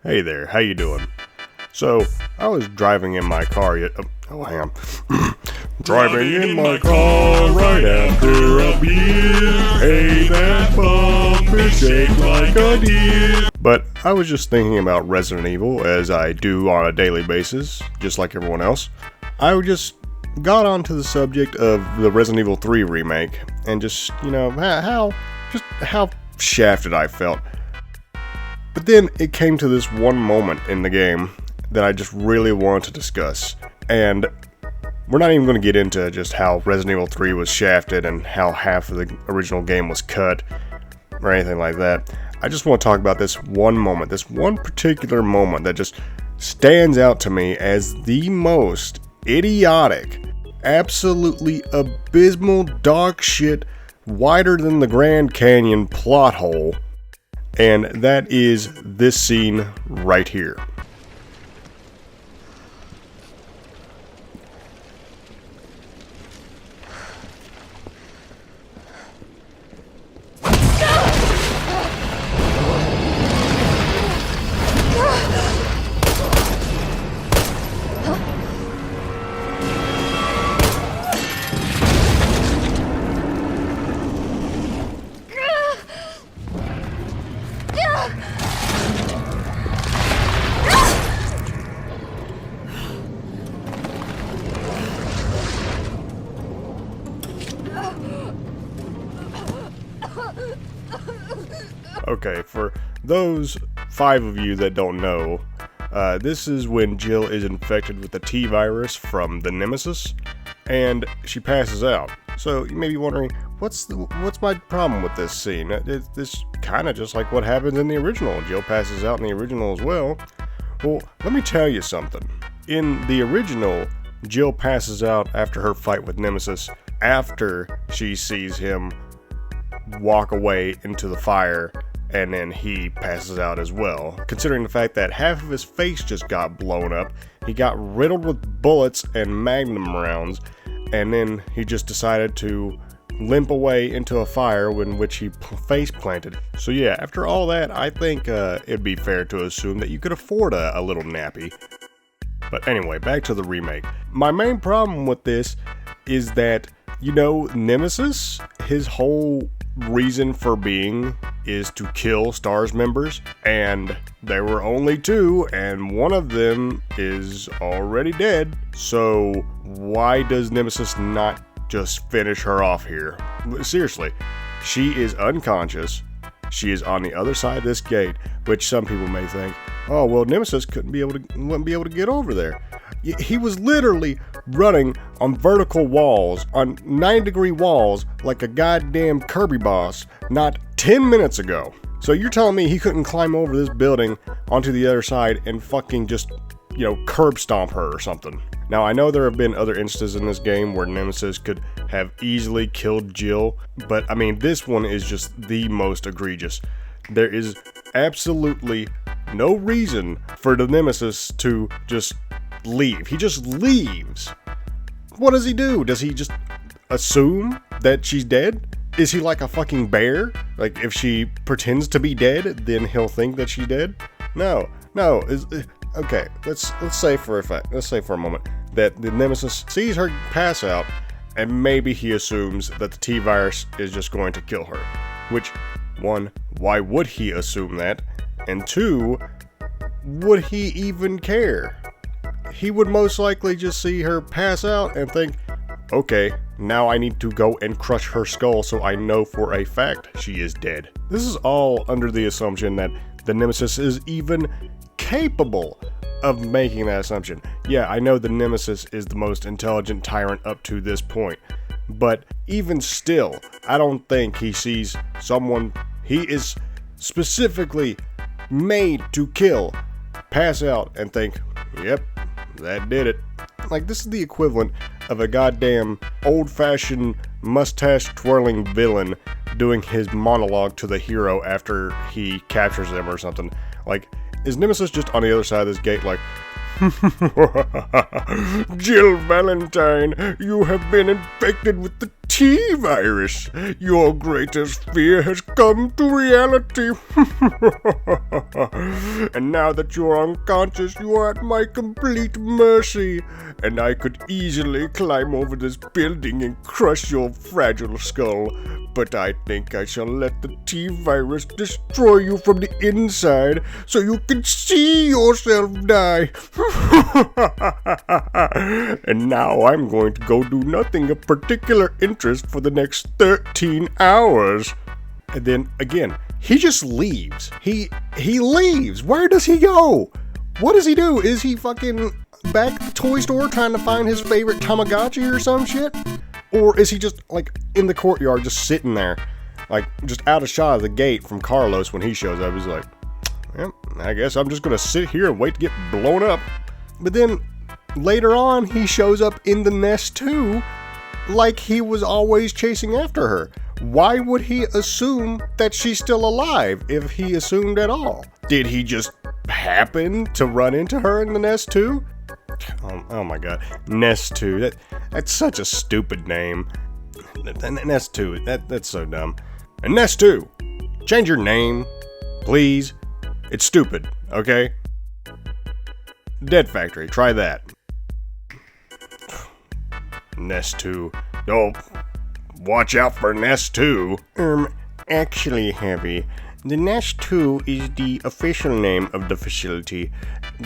Hey there, how you doing? So, I was driving in my car I am. Driving in my car right after a beer. Hey, that bump is shaped like a deer. But I was just thinking about Resident Evil, as I do on a daily basis, just like everyone else. I just got onto the subject of the Resident Evil 3 remake, and just, how shafted I felt. But then it came to this one moment in the game that I just really wanted to discuss. And we're not even going to get into just how Resident Evil 3 was shafted and how half of the original game was cut or anything like that. I just want to talk about this one moment, this one particular moment that just stands out to me as the most idiotic, absolutely abysmal dog shit, wider than the Grand Canyon plot hole. And that is this scene right here. Okay, for those 5 of you that don't know, this is when Jill is infected with the T-virus from the Nemesis, and she passes out. So you may be wondering, what's my problem with this scene? It's kind of just like what happens in the original. Jill passes out in the original as well. Well, let me tell you something. In the original, Jill passes out after her fight with Nemesis, after she sees him walk away into the fire, and then he passes out as well. Considering the fact that half of his face just got blown up, he got riddled with bullets and magnum rounds, and then he just decided to limp away into a fire in which he face planted. So yeah, after all that, I think it'd be fair to assume that you could afford a little nappy. But anyway, back to the remake. My main problem with this is that, Nemesis, his whole reason for being is to kill STARS members, and there were only 2, and one of them is already dead. So why does Nemesis not just finish her off here? Seriously, she is unconscious. She is on the other side of this gate, which some people may think, oh well, Nemesis wouldn't be able to get over there. He was literally running on vertical walls, on 90-degree walls, like a goddamn Kirby boss, not 10 minutes ago. So you're telling me he couldn't climb over this building onto the other side and fucking just, curb stomp her or something? Now, I know there have been other instances in this game where Nemesis could have easily killed Jill, but I mean, this one is just the most egregious. There is absolutely no reason for the Nemesis to just leave. He just leaves. What does he do? Does he just assume that she's dead? Is he like a fucking bear? Like, if she pretends to be dead, then he'll think that she's dead? No. Okay, let's say for a moment that the Nemesis sees her pass out, and maybe he assumes that the T-virus is just going to kill her. Which, 1, why would he assume that? And 2, would he even care? He would most likely just see her pass out and think, okay, now I need to go and crush her skull so I know for a fact she is dead. This is all under the assumption that the Nemesis is even capable of making that assumption. Yeah, I know the Nemesis is the most intelligent tyrant up to this point, but even still, I don't think he sees someone he is specifically made to kill pass out and think, yep, that did it. Like, this is the equivalent of a goddamn old-fashioned mustache-twirling villain doing his monologue to the hero after he captures them or something. Like, is Nemesis just on the other side of this gate like, Jill Valentine, you have been infected with the T-Virus, your greatest fear has come to reality. And now that you are unconscious, you are at my complete mercy. And I could easily climb over this building and crush your fragile skull. But I think I shall let the T-Virus destroy you from the inside so you can see yourself die. And now I'm going to go do nothing of particular interest for the next 13 hours. And then, again, he just leaves. He leaves. Where does he go? What does he do? Is he fucking back at the toy store trying to find his favorite Tamagotchi or some shit? Or is he just, like, in the courtyard just sitting there, like, just out of shot of the gate from Carlos when he shows up? He's like, well, I guess I'm just gonna sit here and wait to get blown up. But then, later on, he shows up in the nest too, like he was always chasing after her. Why would he assume that she's still alive, if he assumed at all? Did he just happen to run into her in the nest too? Oh my god, Nest 2, that's such a stupid name. Nest 2, that's so dumb. And Nest 2, change your name, please. It's stupid, okay? Dead Factory, try that. Nest 2, oh, watch out for Nest 2. Actually, Heavy, the Nest 2 is the official name of the facility.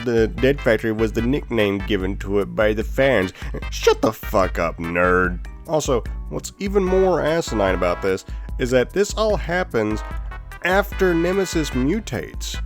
The Dead Factory was the nickname given to it by the fans. Shut the fuck up, nerd. Also, what's even more asinine about this is that this all happens after Nemesis mutates.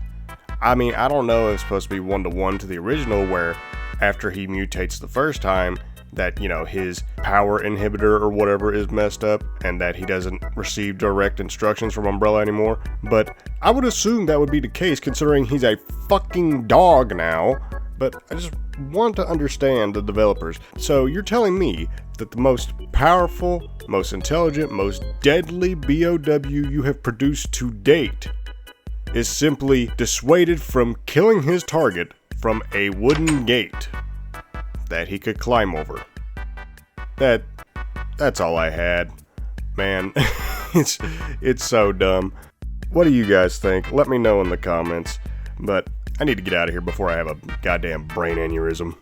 I mean, I don't know if it's supposed to be one-to-one to the original, where after he mutates the first time, that, you know, his power inhibitor or whatever is messed up and that he doesn't receive direct instructions from Umbrella anymore. But I would assume that would be the case considering he's a fucking dog now. But I just want to understand the developers. So you're telling me that the most powerful, most intelligent, most deadly BOW you have produced to date is simply dissuaded from killing his target from a wooden gate that he could climb over. That's all I had. Man, it's so dumb. What do you guys think? Let me know in the comments. But I need to get out of here before I have a goddamn brain aneurysm.